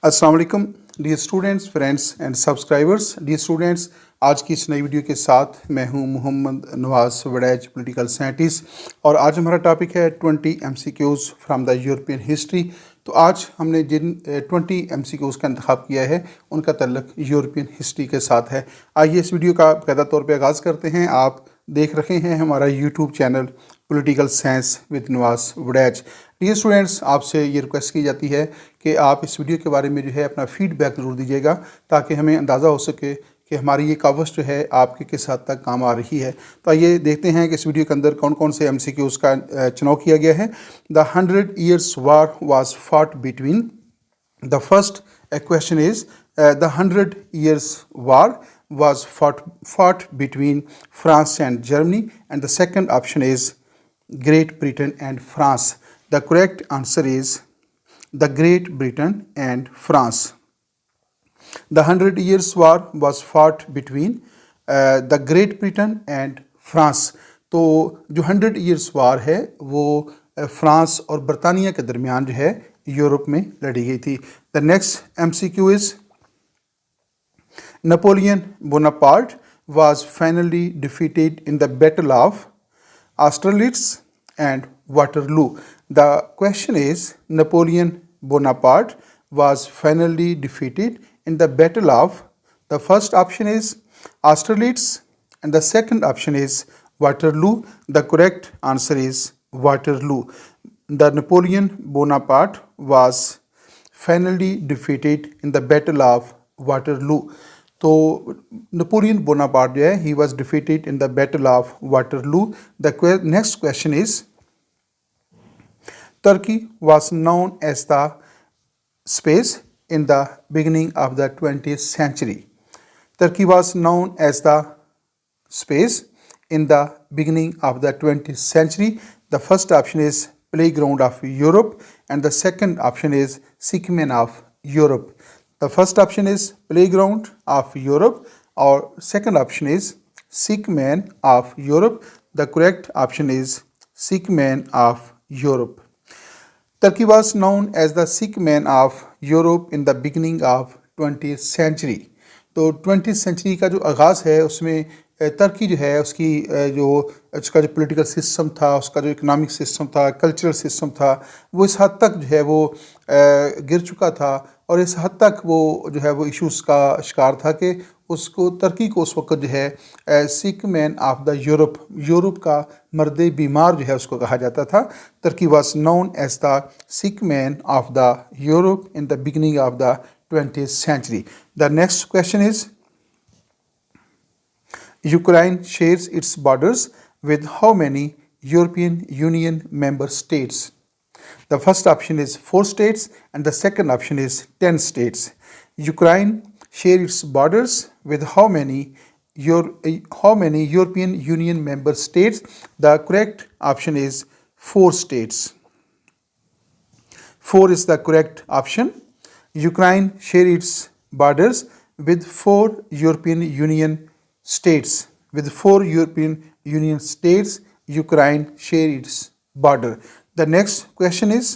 अस्सलाम वालेकुम dear students, friends and subscribers. Dear students, आज की इस नई वीडियो के साथ मैं हूं मोहम्मद नवाज वड़ैच, पॉलिटिकल साइंटिस्ट, और आज हमारा टॉपिक है 20 MCQs from the European history. तो आज हमने जिन 20 MCQs का इंतखाब किया है उनका तल्लुक़ यूरोपियन हिस्ट्री के साथ है। आइए इस वीडियो का बाकायदा तौर पर आगाज़ करते हैं। आप देख रहे हैं हमारा YouTube channel political science with Nawaz Waraich. Dear students, आपसे ये रिक्वेस्ट की जाती है कि आप इस वीडियो के बारे में जो है अपना फीडबैक ज़रूर दीजिएगा, ताकि हमें अंदाज़ा हो सके कि हमारी ये कावश जो है आपके किस हद तक काम आ रही है। तो आइए देखते हैं कि इस वीडियो के अंदर कौन कौन से MCQs का चुनाव किया गया है। The 100 Years War was fought between, the first question is the 100 Years War was fought between France and Germany, and the second option is Great Britain and France. The correct answer is the Great Britain and France. The 100 Years War was fought between the Great Britain and France. तो जो 100 Years War है वो France और बरतानिया के दरमियान जो है यूरोप में लड़ी गई थी। The next MCQ is Napoleon Bonaparte was finally defeated in the Battle of Austerlitz and Waterloo. The question is Napoleon Bonaparte was finally defeated in the Battle of, the first option is Austerlitz and the second option is Waterloo. The correct answer is Waterloo. The Napoleon Bonaparte was finally defeated in the Battle of Waterloo. तो Napoleon Bonaparte जो है he was defeated in the battle of Waterloo. The next question is Turkey was known as the space in the beginning of the 20th century. Turkey was known as the space in the beginning of the 20th century. The first option is playground of Europe and the second option is sick man of Europe. The first option is playground of Europe or second option is sick man of Europe. The correct option is sick man of Europe. Turkey was known as the sick man of Europe in the beginning of 20th century. तो 20th century का जो आगाज़ है उसमें तुर्की जो है उसकी उसका जो पॉलिटिकल सिस्टम था, उसका जो इकोनॉमिक सिस्टम था, कल्चरल सिस्टम था, वो इस हद तक जो है वो गिर चुका था और इस हद तक वो जो है वो इश्यूज़ का शिकार था कि उसको तुर्की को उस वक्त जो है sick man of the Europe का मर्द बीमार जो है उसको कहा जाता था। Turkey was known as the sick man of the Europe in the beginning of the 20th century. The next question is Ukraine shares its borders with how many European Union member states? The first option is 4 states and the second option is 10 states. Ukraine shares its borders with how many European Union member states? The correct option is 4 states. 4 is the correct option. Ukraine shares its borders with 4 European Union states. With 4 European Union states, Ukraine shares its border. The next question is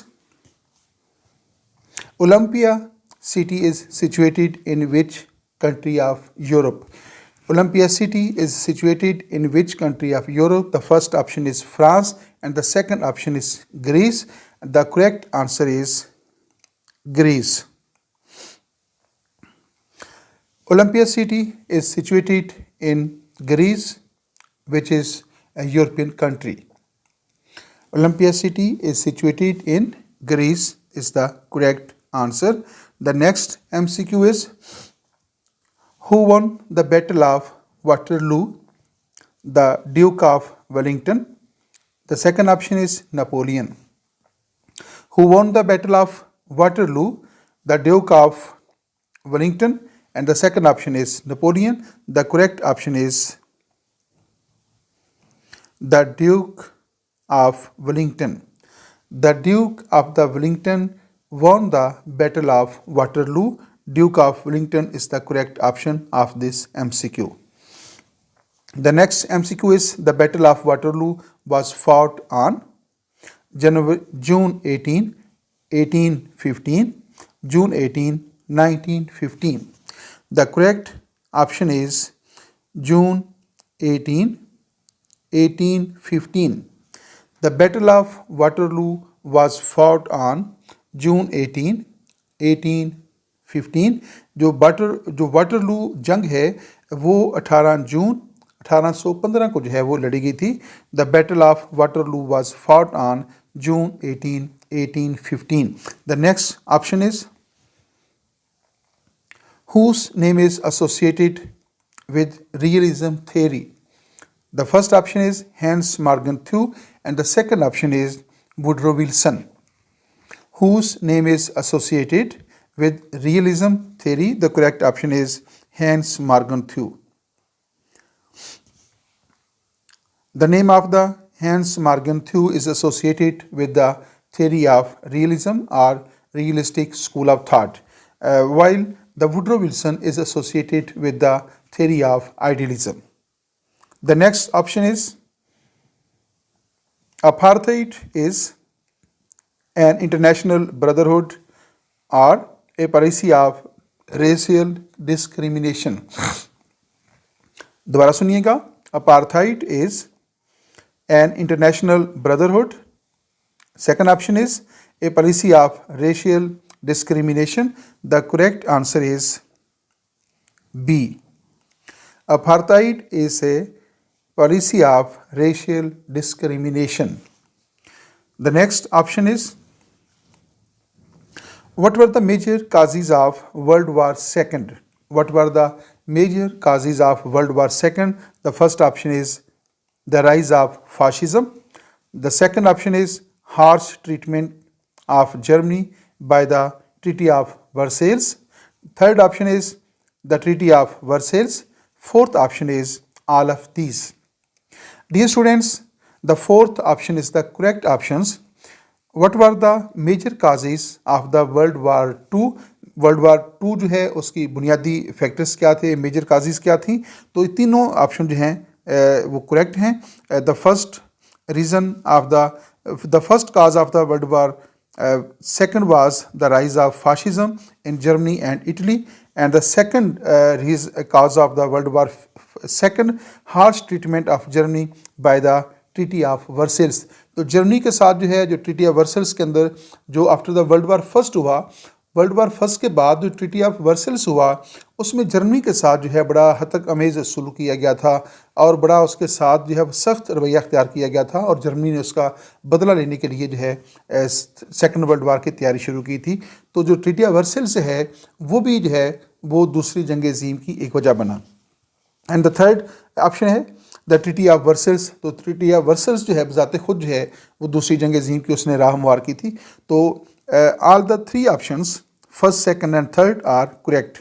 Olympia city is situated in which country of Europe? Olympia city is situated in which country of Europe? The first option is France and the second option is Greece. The correct answer is Greece. Olympia city is situated in Greece, which is a European country. Olympia city is situated in Greece is the correct answer. The next MCQ is who won the Battle of Waterloo? The Duke of Wellington. The second option is Napoleon. Who won the Battle of Waterloo? The Duke of Wellington. And the second option is Napoleon. The correct option is the Duke of Wellington. The Duke of the Wellington won the Battle of Waterloo. Duke of Wellington is the correct option of this MCQ. The next MCQ is the Battle of Waterloo was fought on June 18, 1815, June 18, 1915. The correct option is June 18, 1815. The Battle of Waterloo was fought on June 18, 1815. जो Waterloo जंग है वो 18 जून 1815 को जो है वो लड़ी गई थी. The battle of Waterloo was fought on June 18, 1815. The next option is whose name is associated with realism theory. The first option is Hans Morgenthau and the second option is Woodrow Wilson. Whose name is associated with realism theory? The correct option is Hans Morgenthau. The name of the Hans Morgenthau is associated with the theory of realism or realistic school of thought, while the Woodrow Wilson is associated with the theory of idealism. The next option is apartheid is an international brotherhood or a policy of racial discrimination. दोबारा सुनिएगा. Apartheid is an international brotherhood. Second option is a policy of racial discrimination. The correct answer is B. Apartheid is a policy of racial discrimination. The next option is what were the major causes of World War II? What were the major causes of World War II? The first option is the rise of fascism. The second option is harsh treatment of Germany by the Treaty of Versailles. Third option is the Treaty of Versailles. Fourth option is all of these. Dear students, the fourth option is the correct options. What were the major causes of the World War II? World War II जो है उसकी बुनियादी factors क्या थे, major causes क्या थी? तो ये तीनों ऑप्शन जो हैं वो करेक्ट हैं. The first reason of the first cause of the world war second was the rise of fascism in Germany and Italy, and the second cause of the World War II, harsh treatment of Germany by the Treaty of Versailles. तो Germany के साथ जो है जो treaty of Versailles के अंदर जो after the world war first हुआ, वर्ल्ड वार फर्स्ट के बाद जो ट्रीटी ऑफ वर्सेल्स हुआ उसमें जर्मनी के साथ जो है बड़ा हद तक अमेज सलूक किया गया था और बड़ा उसके साथ जो है सख्त रवैया अख्तियार किया गया था और जर्मनी ने उसका बदला लेने के लिए जो है सेकंड वर्ल्ड वार की तैयारी शुरू की थी. तो जो ट्रीटी ऑफ वर्सेल्स है वो भी जो है वो दूसरी जंग अज़ीम की एक वजह बना. एंड द थर्ड ऑप्शन है द ट्रीटी ऑफ वर्सेल्स. तो ट्रीटी ऑफ वर्सेल्स जो है बजाते खुद जो है वो दूसरी जंग अज़ीम की उसने राह हमवार की थी. तो all the three options first second and third are correct.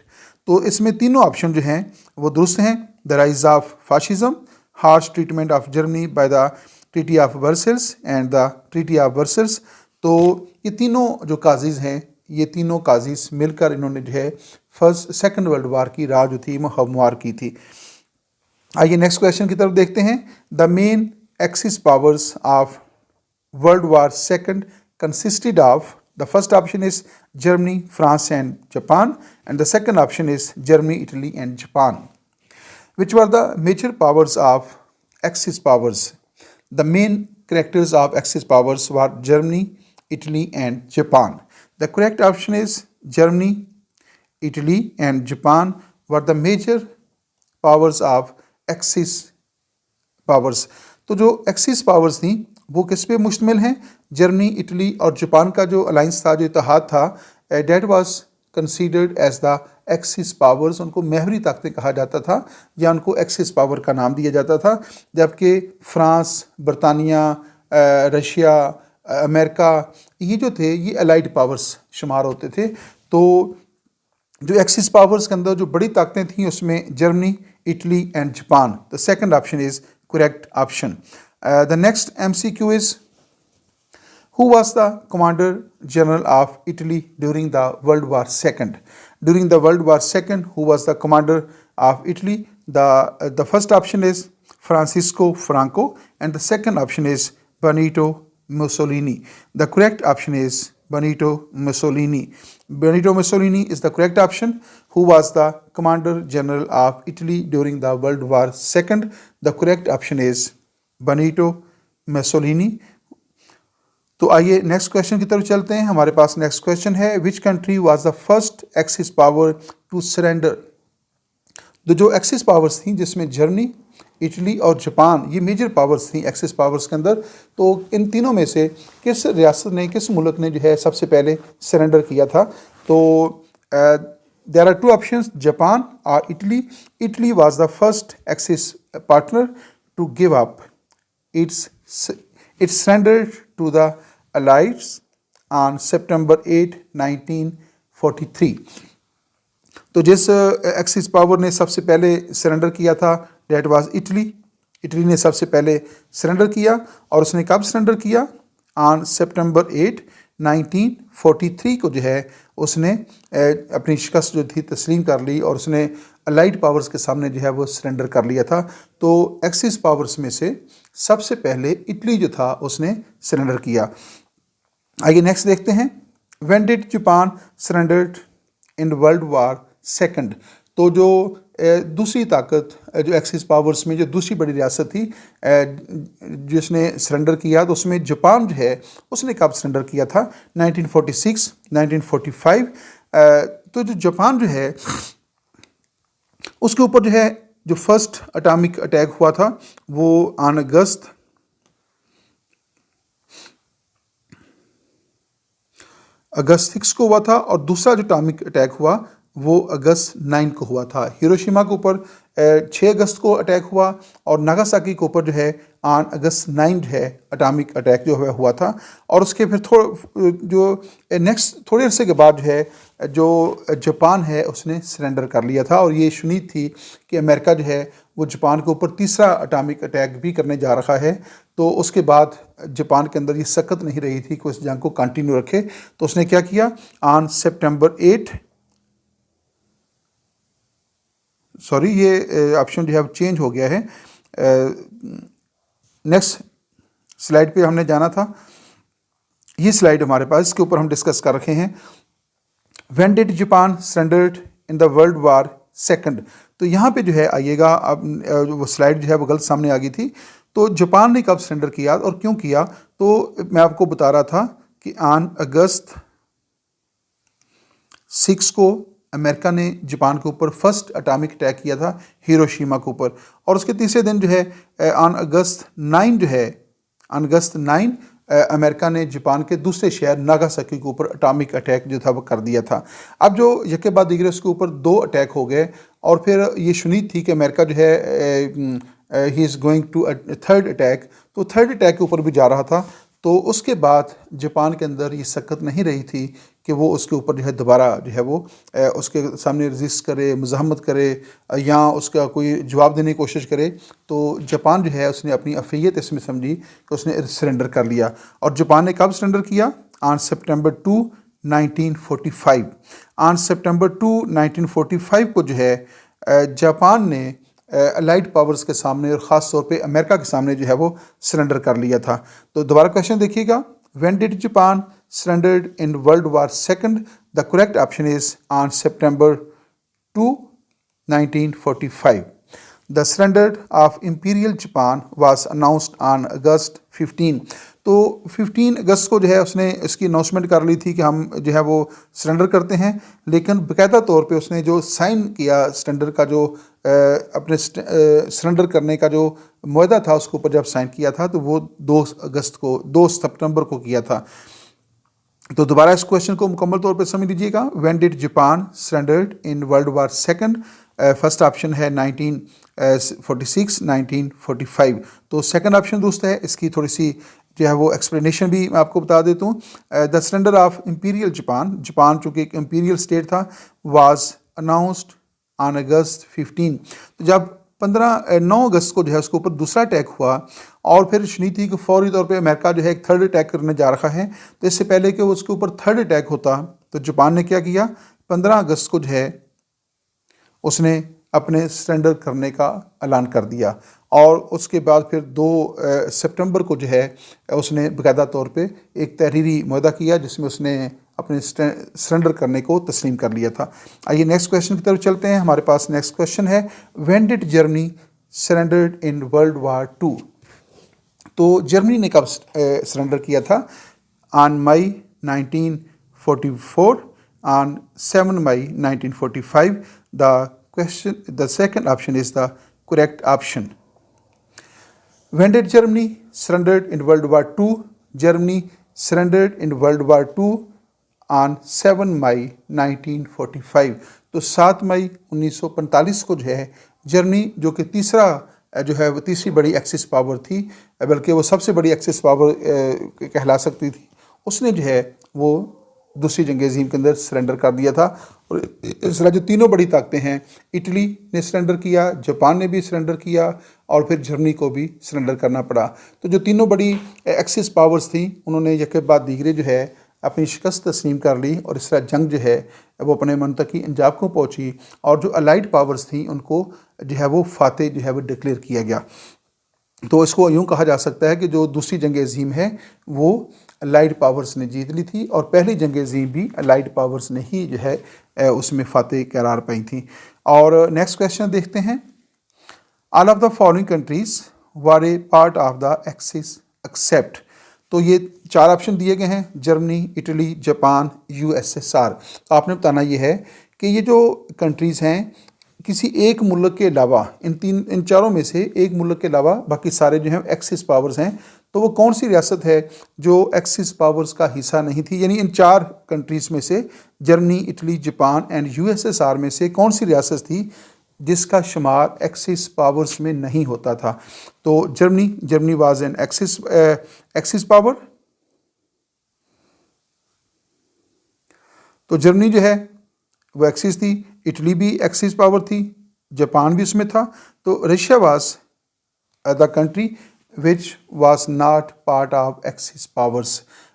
तो इसमें तीनों ऑप्शन जो हैं वो दुरुस्त हैं. The rise of fascism, harsh treatment of Germany by the treaty of Versailles and the treaty of Versailles. तो ये तीनों जो काजीज़ हैं ये तीनों काजीज़ मिलकर इन्होंने जो है फर्स्ट सेकंड वर्ल्ड वार की राह जो थी वो हमवार की थी. आइए नेक्स्ट क्वेश्चन की तरफ देखते हैं. The main axis powers of world war second consisted of. The first option is Germany, France and Japan, and the second option is Germany, Italy and Japan. Which were the major powers of Axis powers? The main characters of Axis powers were Germany, Italy and Japan. The correct option is Germany, Italy and Japan were the major powers of Axis powers. तो जो Axis powers थी वो किस पे मुश्तमिल हैं? Germany, Italy और Japan का जो अलाइंस था, जो इत्तेहाद था, that was considered as the axis powers. उनको महवरी ताकतें कहा जाता था या उनको एक्सिस पावर का नाम दिया जाता था. जबकि फ्रांस, बरतानिया, रशिया, अमेरिका ये जो थे ये अलाइड पावर्स शुमार होते थे. तो जो एक्सिस पावर्स के अंदर जो बड़ी ताकतें थीं उसमें Germany, Italy and Japan. The second option is correct option. The next MCQ is who was the Commander General of Italy during the World War II? During the World War II, who was the Commander of Italy? The first option is Francisco Franco and the second option is Benito Mussolini. The correct option is Benito Mussolini. Benito Mussolini is the correct option, who was the Commander General of Italy during the World War II. The correct option is Benito Mussolini. तो आइए next question की तरफ चलते हैं। हमारे पास next question है, which country was the first axis power to surrender. तो जो एक्सिस पावर्स थी जिसमें जर्मनी, इटली और जापान, ये मेजर पावर्स थी एक्सिस पावर्स के अंदर। तो इन तीनों में से किस रियासत ने, किस मुल्क ने जो है सबसे पहले सरेंडर किया था? तो there are two options, Japan और Italy. Italy was the first axis partner to give up its surrender to the Allies on September 8, 1943. तो जिस एक्सिस पावर ने सबसे पहले सरेंडर किया था डेट वाज इटली। इटली ने सबसे पहले सरेंडर किया, और उसने कब सरेंडर किया? ऑन सितंबर 8, 1943 को जो है उसने अपनी शिकस्त जो थी तस्लीम कर ली, और उसने अलाइड पावर्स के सामने जो है वो सरेंडर कर लिया था। तो एक्सिस पावर्स में से सबसे पहले इटली जो था उसने सरेंडर किया। आइए नेक्स्ट देखते हैं, when did Japan surrendered in world war second. तो जो दूसरी ताकत जो एक्सिस पावर्स में जो दूसरी बड़ी रियासत थी जिसने सरेंडर किया, तो उसमें जापान जो है उसने कब सरेंडर किया था? 1946, 1945। तो जो जापान जो है उसके ऊपर जो है जो फर्स्ट एटॉमिक अटैक हुआ था वो ऑन अगस्त 6 को हुआ था, और दूसरा जो एटॉमिक अटैक हुआ वो अगस्त 9 को हुआ था। हिरोशिमा के ऊपर 6 अगस्त को अटैक हुआ, और नागासाकी के ऊपर जो है ऑन अगस्त 9 जो है एटॉमिक अटैक जो है हुआ था। और उसके फिर थोड़े अरसे के बाद जो है जो जापान है उसने सरेंडर कर लिया था, और ये शुनीद थी कि अमेरिका जो है वो जापान के ऊपर तीसरा एटॉमिक अटैक भी करने जा रहा है। तो उसके बाद जापान के अंदर ये सकत नहीं रही थी कि उस जंग को कंटिन्यू रखे, तो उसने क्या किया? ऑन सितंबर 8, सॉरी ये ऑप्शन जो है चेंज हो गया है। नेक्स्ट स्लाइड पे हमने जाना था, ये स्लाइड हमारे पास, इसके ऊपर हम डिस्कस कर रखे हैं, when did Japan surrendered in the world war second. तो यहाँ पे जो है आइएगा, अब वो स्लाइड जो है वो गलत सामने आ गई थी। तो जापान ने कब सरेंडर किया और क्यों किया? तो मैं आपको बता रहा था कि ऑन अगस्त 6 को अमेरिका ने जापान के ऊपर फर्स्ट एटॉमिक अटैक किया था हिरोशिमा के ऊपर, और उसके तीसरे दिन जो है ऑन अगस्त 9 जो है अगस्त 9 अमेरिका ने जापान के दूसरे शहर नागासाकी के ऊपर एटॉमिक अटैक जो था वो कर दिया था। अब जो यके बाद दीगरे उसके ऊपर 2 अटैक हो गए, और फिर ये शुनीद थी कि अमेरिका जो है he is going to third attack, तो थर्ड अटैक के ऊपर भी जा रहा था। तो उसके बाद जापान के अंदर ये सकत नहीं रही थी कि वो उसके ऊपर जो है दोबारा जो है वो उसके सामने रजिस्ट करे, मुज़ाहमत करे या उसका कोई जवाब देने की कोशिश करे। तो जापान जो है उसने अपनी अफ़ियत इसमें समझी कि उसने सरेंडर कर लिया। और जापान ने कब सरेंडर किया? On September 2, 1945। ऑन सितंबर 2, 1945 को जो है जापान ने अलाइड पावर्स के सामने और ख़ास तौर पे अमेरिका के सामने जो है वो सरेंडर कर लिया था। तो दोबारा क्वेश्चन देखिएगा, when did Japan surrendered in world war second? The correct option is on September 2, 1945. The surrender of Imperial Japan was announced on August 15. तो 15 अगस्त को जो है उसने इसकी अनाउंसमेंट कर ली थी कि हम जो है वो सरेंडर करते हैं, लेकिन बाकायदा तौर पे उसने जो साइन किया सरेंडर का, जो अपने सरेंडर करने का जो मुआहदा था उसके ऊपर जब साइन किया था तो वो 2 सितंबर को किया था। तो दोबारा इस क्वेश्चन को मुकम्मल तौर पे समझ लीजिएगा, when did Japan surrendered in world war second? First option है 1946, 1945। तो सेकंड ऑप्शन दोस्त है, इसकी थोड़ी सी जो है वो एक्सप्लेनेशन भी मैं आपको बता देता हूँ। The surrender of imperial Japan, Japan चूँकि एक इम्पीरियल स्टेट था, वाज अनाउंस्ड ऑन अगस्त 15। तो जब 9 अगस्त को जो है उसके ऊपर दूसरा अटैक हुआ और फिर नीति कि फौरी तौर पे अमेरिका जो है एक थर्ड अटैक करने जा रहा है, तो इससे पहले कि उसके ऊपर थर्ड अटैक होता तो जापान ने क्या किया, 15 अगस्त को जो है उसने अपने सरेंडर करने का ऐलान कर दिया। और उसके बाद फिर 2 सितंबर को जो है उसने बाकायदा तौर पे एक तहरीरी मुआहदा किया जिसमें उसने अपने सरेंडर करने को तस्लीम कर लिया था। आइए नेक्स्ट क्वेश्चन की तरफ चलते हैं। हमारे पास नेक्स्ट क्वेश्चन है, when did Germany surrendered in world war 2? तो जर्मनी ने कब सरेंडर किया था? On May 1944, on 7 May 1945। The second option is the correct option. When did Germany surrendered in World War II? Germany surrendered in World War II on 7 May 1945। तो 7 May 1945 को जो है Germany, जो कि तीसरी बड़ी एक्सिस पावर थी, बल्कि वो सबसे बड़ी एक्सिस पावर कहला सकती थी, उसने जो है वो दूसरी जंग अज़ीम के अंदर सरेंडर कर दिया था। और इस तरह जो तीनों बड़ी ताकतें हैं, इटली ने सरेंडर किया, जापान ने भी सरेंडर किया और फिर जर्मनी को भी सरेंडर करना पड़ा। तो जो तीनों बड़ी एक्सिस पावर्स थी उन्होंने एक बाद दीगरे जो है अपनी शिकस्त तस्लीम कर ली और इस तरह जंग जो है वो अपने मुंतकी अंजाम को पहुँची और जो अलाइड पावर्स थी उनको जो है वो फातेह जो है वो डिक्लेयर किया गया। तो इसको यूँ कहा जा सकता है कि जो दूसरी जंग अज़ीम है वो अलाइड पावर्स ने जीत ली थी और पहली जंग अज़ीम भी अलाइड पावर्स ने ही जो है उसमें फातेह करार पाई थी। और नेक्स्ट क्वेश्चन देखते हैं, all of the following countries were a part of the axis except. तो ये 4 ऑप्शन दिए गए हैं, जर्मनी, इटली, जापान, USSR। तो आपने बताना ये है कि ये जो कंट्रीज़ हैं किसी एक मुल्क के अलावा, इन चारों में से एक मुल्क के अलावा बाकी सारे जो हैं एक्सिस पावर्स हैं, तो वो कौन सी रियासत है जो एक्सिस पावर्स का हिस्सा नहीं थी? यानी इन 4 कंट्रीज़ में से Germany, Italy, Japan and USSR में से कौन सी रियासत थी जिसका शुमार एक्सिस पावर्स में नहीं होता था? तो Germany was an axis power. तो जर्मनी जो है वो एक्सिस थी, इटली भी एक्सिस पावर थी, जापान भी उसमें था। तो Russia was the country which was not part of Axis powers.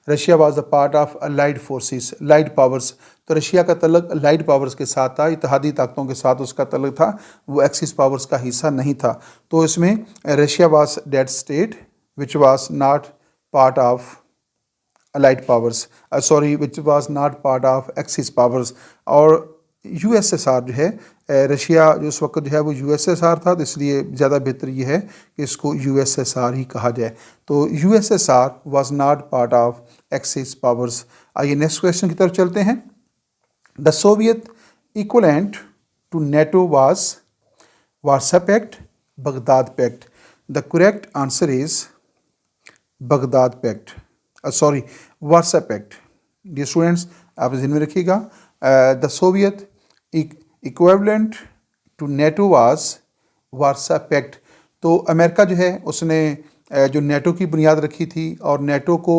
Russia was a part of allied forces, allied powers। तो रशिया का तल्लुक allied powers के साथ था, इत्तेहादी ताकतों के साथ उसका तल्लुक था, वो एक्सिस पावर्स का हिस्सा नहीं था। तो इसमें Russia was that state which was not part of allied powers, which was not part of Axis powers। और USSR जो है, रशिया जो उस वक्त जो है वो USSR था, तो इसलिए ज़्यादा बेहतर ये है कि इसको USSR ही कहा जाए। तो USSR was not part of axis powers. आइए नेक्स्ट क्वेश्चन की तरफ चलते हैं। The Soviet equivalent to NATO was Warsaw pact, Baghdad pact. The correct answer is Baghdad pact, Warsaw pact. Dear students, आप ध्यान में रखिएगा, the Soviet equivalent to NATO was Warsaw pact. तो अमेरिका जो है उसने जो NATO की बुनियाद रखी थी और NATO को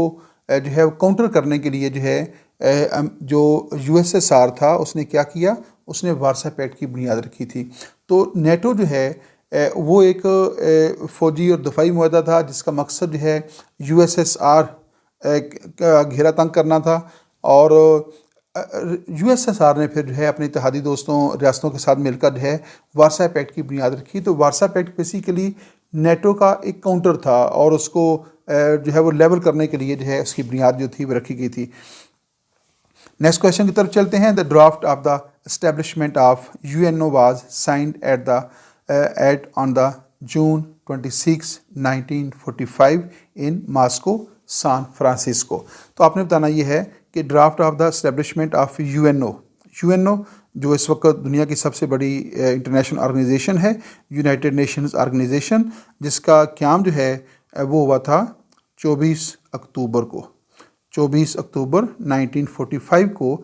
जो है काउंटर करने के लिए जो है जो USSR था उसने क्या किया, उसने वारसा पैक्ट की बुनियाद रखी थी। तो NATO जो है वो एक फ़ौजी और दफाई मुआहदा था जिसका मकसद जो है USSR का घेरा तंग करना था। और USSR ने फिर जो है अपने इत्तेहादी रियासतों के साथ मिलकर जो है वारसा पैक्ट की बुनियाद रखी। तो वारसा पैक्ट बेसिकली NATO का एक काउंटर था और उसको जो है वो लेवल करने के लिए जो है उसकी बुनियाद जो थी वो रखी गई थी। नेक्स्ट क्वेश्चन की तरफ चलते हैं। The draft of the establishment of UNO was signed on the June 26, 1945 in Moscow, San Francisco. तो आपने बताना ये है कि draft of the establishment of UNO जो इस वक्त दुनिया की सबसे बड़ी इंटरनेशनल ऑर्गेनाइजेशन है, यूनाइटेड नेशंस ऑर्गेनाइजेशन, जिसका क़याम जो है वो हुआ था 24 अक्टूबर 1945 को।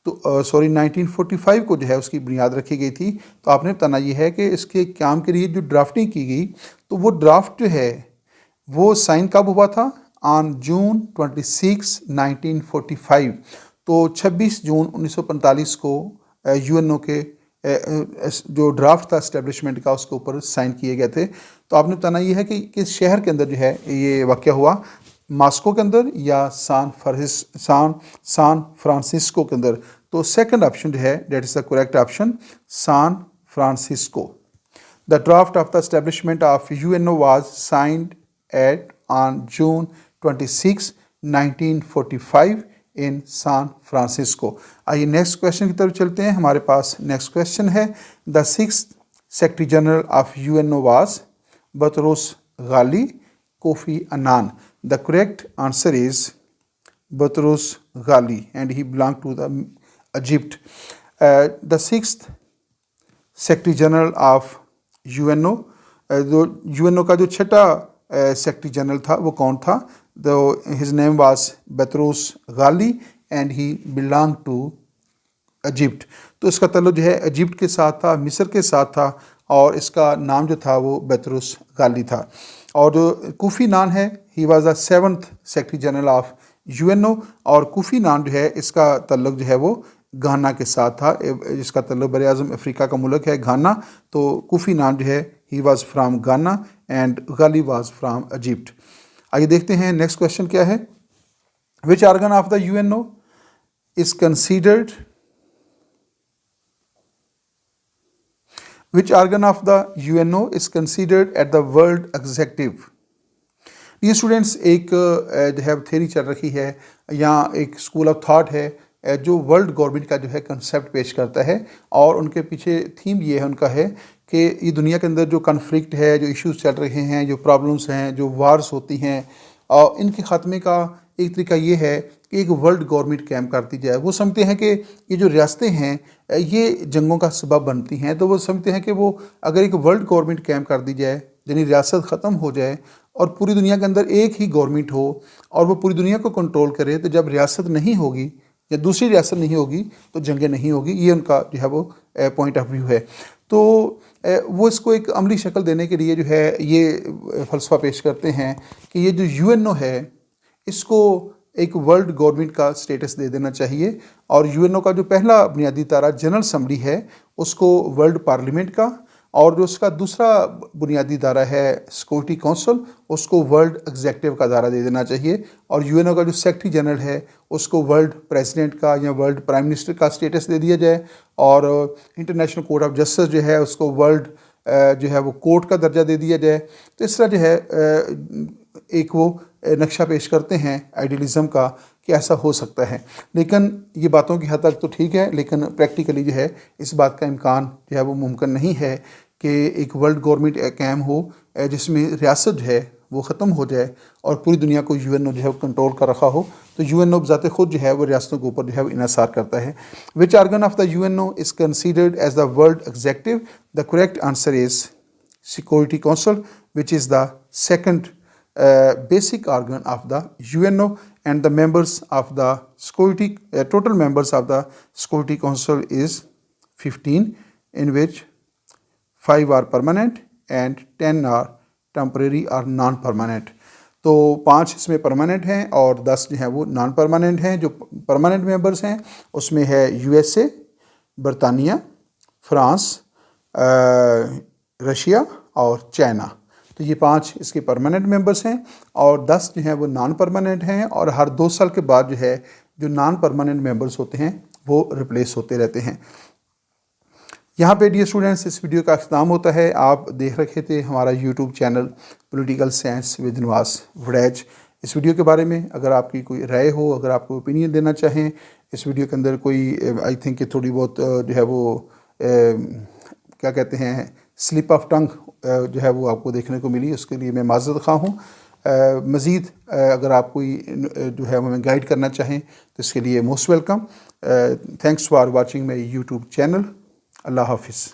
तो 1945 को जो है उसकी बुनियाद रखी गई थी। तो आपने बताना ये है कि इसके क़याम के लिए जो ड्राफ्टिंग की गई, तो वो ड्राफ्ट जो है वो साइन कब हुआ था? On June 26, 1945। तो 26 जून 1945 को UNO के जो ड्राफ्ट था एस्टेब्लिशमेंट का उसके ऊपर साइन किए गए थे। तो आपने बताना ये है कि किस शहर के अंदर जो है ये वाक़या हुआ, मॉस्को के अंदर या सैन फ्रांसिस्को के अंदर। तो सेकंड ऑप्शन जो है that is the correct option, San Francisco. The draft of the establishment of UNO was signed on June 26, 1945 in San Francisco. आइए नेक्स्ट क्वेश्चन की तरफ चलते हैं। हमारे पास नेक्स्ट क्वेश्चन है, the sixth secretary general of UNO was बतरोस गाली Kofi Annan. The correct answer is Butros Ghali and he belonged to the Egypt. The sixth secretary general of UNO, जो UNO का जो छठा सेक्रेटरी जनरल था वो कौन था? His name was Boutros Ghali and he belong to Egypt. तो इसका ताल्लुक जो है इजिप्ट के साथ था, मिस्र के साथ था और इसका नाम जो था वो बतरोस गाली था. और जो कोफी नान है, he was the seventh secretary general of UNO और कोफी नान जो है इसका ताल्लुक जो है वो घाना के साथ था, जिसका ताल्लुक बर आज़म अफ्रीका का मुल्क है घाना. तो कोफी नान जो है he was from Ghana and Ghali was from Egypt. आइए देखते हैं नेक्स्ट क्वेश्चन क्या है. Which organ of the UNO is considered Which organ of the UNO is considered at the world executive? ये students एक जो है थेरी चल रही है या एक स्कूल ऑफ थॉट है जो वर्ल्ड गवर्नमेंट का जो है कंसेप्ट पेश करता है और उनके पीछे थीम ये है उनका है कि ये दुनिया के अंदर जो कन्फ्लिक्ट है, जो इश्यूज चल रहे हैं, जो प्रॉब्लम्स हैं, जो वार्स होती हैं और इनके ख़ात्मे का एक तरीका ये है कि एक वर्ल्ड गवर्नमेंट कैम करती जाए. वो समझते हैं कि ये जो रियासतें हैं ये जंगों का सबब बनती हैं, तो वो समझते हैं कि वो अगर एक वर्ल्ड गवर्नमेंट कैम कर दी जाए यानी रियासत ख़त्म हो जाए और पूरी दुनिया के अंदर एक ही गवर्नमेंट हो और वो पूरी दुनिया को कंट्रोल करे, तो जब रियासत नहीं होगी या दूसरी रियासत नहीं होगी तो जंगें नहीं होगी. ये उनका जो है वो पॉइंट ऑफ व्यू है. तो वो इसको एक अमली शक्ल देने के लिए जो है ये फ़लसफ़ा पेश करते हैं कि ये जो UNO है इसको एक वर्ल्ड गवर्नमेंट का स्टेटस दे देना चाहिए और UNO का जो पहला बुनियादी तारा जनरल असम्बली है उसको वर्ल्ड पार्लियामेंट का और जो उसका दूसरा बुनियादी दायरा है सिक्योरिटी काउंसिल उसको वर्ल्ड एग्जेक्टिव का दायरा दे देना चाहिए और UNO का जो सेक्रेटरी जनरल है उसको वर्ल्ड प्रेसिडेंट का या वर्ल्ड प्राइम मिनिस्टर का स्टेटस दे दिया जाए और इंटरनेशनल कोर्ट ऑफ जस्टिस जो है उसको वर्ल्ड जो है वो कोर्ट का दर्जा दे दिया जाए. तो इस तरह जो है एक वो नक्शा पेश करते हैं आइडियलिज़म का कि ऐसा हो सकता है. लेकिन ये बातों की हद तक तो ठीक है, लेकिन प्रैक्टिकली जो है इस बात का इम्कान जो है वो मुमकिन नहीं है कि एक वर्ल्ड गवर्नमेंट कायम हो जिसमें रियासत जो है वो ख़त्म हो जाए और पूरी दुनिया को UNO जो है वो कंट्रोल कर रखा हो. तो UNO ज़ाते खुद जो है वो रियासतों के ऊपर जो है वो इन्हिसार करता है. Which organ of the UNO is considered as the world executive? The correct answer is security council which is the second basic organ of the UNO and the members of the security total members of the Security Council is 15 in which 5 are permanent and 10 are temporary or non-permanent. तो 5 इसमें permanent हैं और 10 जो है वो non permanent हैं. जो permanent members हैं उसमें है USA, बरतानिया, फ्रांस, रशिया और चाइना. तो ये 5 इसके परमानेंट मेंबर्स हैं और 10 जो हैं वो नॉन परमानेंट हैं और हर 2 साल के बाद जो है जो नॉन परमानेंट मेंबर्स होते हैं वो रिप्लेस होते रहते हैं. यहाँ पे डियर स्टूडेंट्स इस वीडियो का अख्ताम होता है. आप देख रखे थे हमारा YouTube channel political science with Nawaz Waraich. इस वीडियो के बारे में अगर आपकी कोई राय हो, अगर आप कोई ओपिनियन देना चाहें, इस वीडियो के अंदर कोई आई थिंक कि थोड़ी बहुत जो है वो क्या कहते हैं स्लिप ऑफ टंग जो है वो आपको देखने को मिली, उसके लिए मैं माज़रत ख़्वाह हूँ. मज़ीद अगर आप कोई जो है हमें गाइड करना चाहें तो इसके लिए most welcome. Thanks for watching my YouTube channel. Allah हाफिज़.